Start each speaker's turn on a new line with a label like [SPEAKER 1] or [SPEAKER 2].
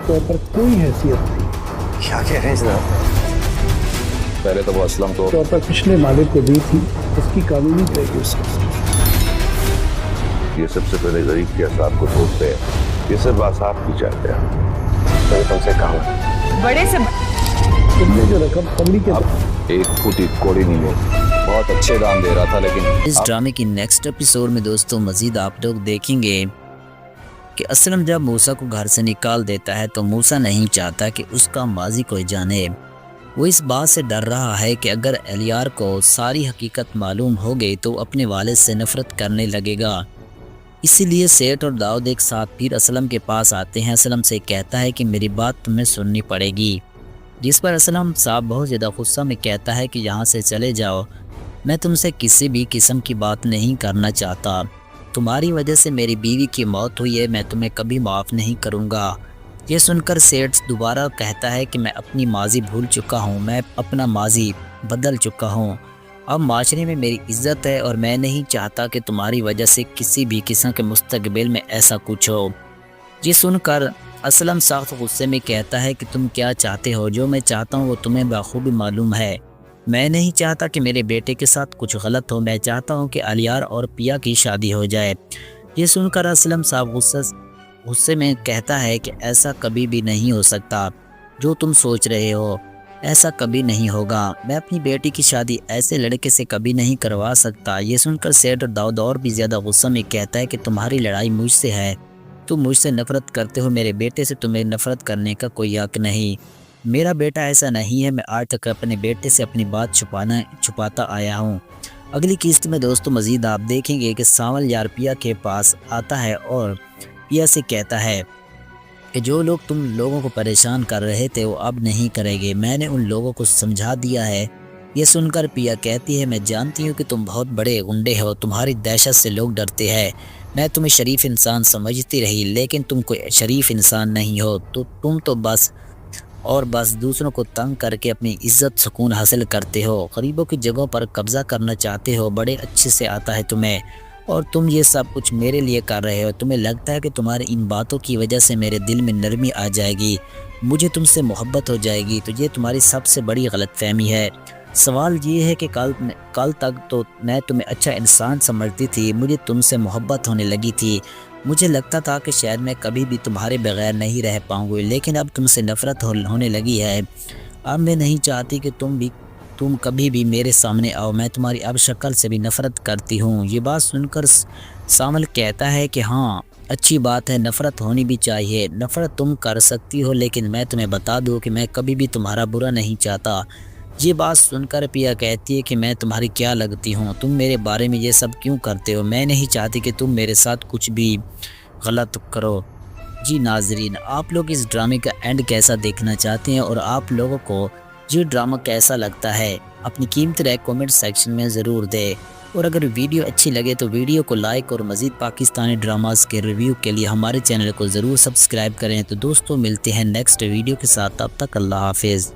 [SPEAKER 1] तौर पर कोई हैसियत नहीं।
[SPEAKER 2] क्या कह रहे हैं जनाब? पहले तो वो असलम को
[SPEAKER 1] तौर पर पिछले मालिक को दी थी, उसकी कानूनी रहेगी उसकी।
[SPEAKER 2] ये सबसे पहले गरीब के असाब को तोड़ते हैं, ये सब आसाब की चाहते हैं। मैंने तुमसे कहा
[SPEAKER 3] बड़े से
[SPEAKER 1] तुमने जो रकम पगड़ी के
[SPEAKER 2] अब एक फुटी कोड़ी नहीं है, बहुत अच्छे दाम दे रहा था, लेकिन
[SPEAKER 4] इस ड्रामे की नेक्स्ट एपिसोड में दोस्तों मजीद आप लोग देखेंगे कि असलम जब मूसा को घर से निकाल देता है तो मूसा नहीं चाहता कि उसका माजी कोई जाने। वो इस बात से डर रहा है कि अगर एलियार को सारी हकीकत मालूम हो गई तो अपने वालिद से नफरत करने लगेगा। इसीलिए सेठ और दाऊद एक साथ फिर असलम के पास आते हैं। असलम से कहता है कि मेरी बात तुम्हें सुननी पड़ेगी, जिस पर असलम साहब बहुत ज़्यादा गुस्सा में कहता है कि यहाँ से चले जाओ, मैं तुमसे किसी भी किस्म की बात नहीं करना चाहता। तुम्हारी वजह से मेरी बीवी की मौत हुई है, मैं तुम्हें कभी माफ़ नहीं करूँगा। ये सुनकर सेठ दोबारा कहता है कि मैं अपनी माजी भूल चुका हूँ, मैं अपना माजी बदल चुका हूँ, अब माशरे में मेरी इज़्ज़त है और मैं नहीं चाहता कि तुम्हारी वजह से किसी भी किस्म के मुस्तकबिल में ऐसा कुछ हो। ये सुनकर असलम सख्त गुस्से में कहता है कि तुम क्या चाहते हो? जो मैं चाहता हूँ वो तुम्हें बखूबी मालूम है। मैं नहीं चाहता कि मेरे बेटे के साथ कुछ गलत हो, मैं चाहता हूँ कि अलियार और पिया की शादी हो जाए। ये सुनकर असलम साहब गुस्से में कहता है कि ऐसा कभी भी नहीं हो सकता, जो तुम सोच रहे हो ऐसा कभी नहीं होगा। मैं अपनी बेटी की शादी ऐसे लड़के से कभी नहीं करवा सकता। ये सुनकर सेठ और दाऊद और भी ज़्यादा गुस्सा में कहता है कि तुम्हारी लड़ाई मुझसे है, तुम मुझसे नफ़रत करते हो, मेरे बेटे से तुम्हें नफ़रत करने का कोई हक नहीं। मेरा बेटा ऐसा नहीं है, मैं आज तक अपने बेटे से अपनी बात छुपाता आया हूँ। अगली किस्त में दोस्तों मज़ीद आप देखेंगे कि सावल यार पिया के पास आता है और पिया से कहता है कि जो लोग तुम लोगों को परेशान कर रहे थे वो अब नहीं करेंगे, मैंने उन लोगों को समझा दिया है। ये सुनकर पिया कहती है मैं जानती हूँ कि तुम बहुत बड़े गुंडे हो, तुम्हारी दहशत से लोग डरते हैं, मैं तुम्हें शरीफ इंसान समझती रही, लेकिन तुम कोई शरीफ इंसान नहीं हो, तो तुम तो बस दूसरों को तंग करके अपनी इज्जत सुकून हासिल करते हो, गरीबों की जगहों पर कब्ज़ा करना चाहते हो, बड़े अच्छे से आता है तुम्हें, और तुम ये सब कुछ मेरे लिए कर रहे हो। तुम्हें लगता है कि तुम्हारी इन बातों की वजह से मेरे दिल में नरमी आ जाएगी, मुझे तुमसे मोहब्बत हो जाएगी, तो ये तुम्हारी सबसे बड़ी गलतफहमी है। सवाल ये है कि कल तक तो मैं तुम्हें अच्छा इंसान समझती थी, मुझे तुमसे मोहब्बत होने लगी थी, मुझे लगता था कि शायद मैं कभी भी तुम्हारे बगैर नहीं रह पाऊँगी, लेकिन अब तुमसे नफ़रत होने लगी है। अब मैं नहीं चाहती कि तुम कभी भी मेरे सामने आओ, मैं तुम्हारी अब शक्ल से भी नफ़रत करती हूँ। ये बात सुनकर सावल कहता है कि हाँ अच्छी बात है, नफ़रत होनी भी चाहिए, नफ़रत तुम कर सकती हो, लेकिन मैं तुम्हें बता दूँ कि मैं कभी भी तुम्हारा बुरा नहीं चाहता। ये बात सुनकर पिया कहती है कि मैं तुम्हारी क्या लगती हूँ, तुम मेरे बारे में ये सब क्यों करते हो, मैं नहीं चाहती कि तुम मेरे साथ कुछ भी गलत करो। जी नाजरीन, आप लोग इस ड्रामे का एंड कैसा देखना चाहते हैं और आप लोगों को ये ड्रामा कैसा लगता है, अपनी कीमती राय कमेंट सेक्शन में ज़रूर दें। और अगर वीडियो अच्छी लगे तो वीडियो को लाइक और मज़ीद पाकिस्तानी ड्रामास के रिव्यू के लिए हमारे चैनल को ज़रूर सब्सक्राइब करें। तो दोस्तों मिलते हैं नेक्स्ट वीडियो के साथ, तब तक अल्लाह हाफिज़।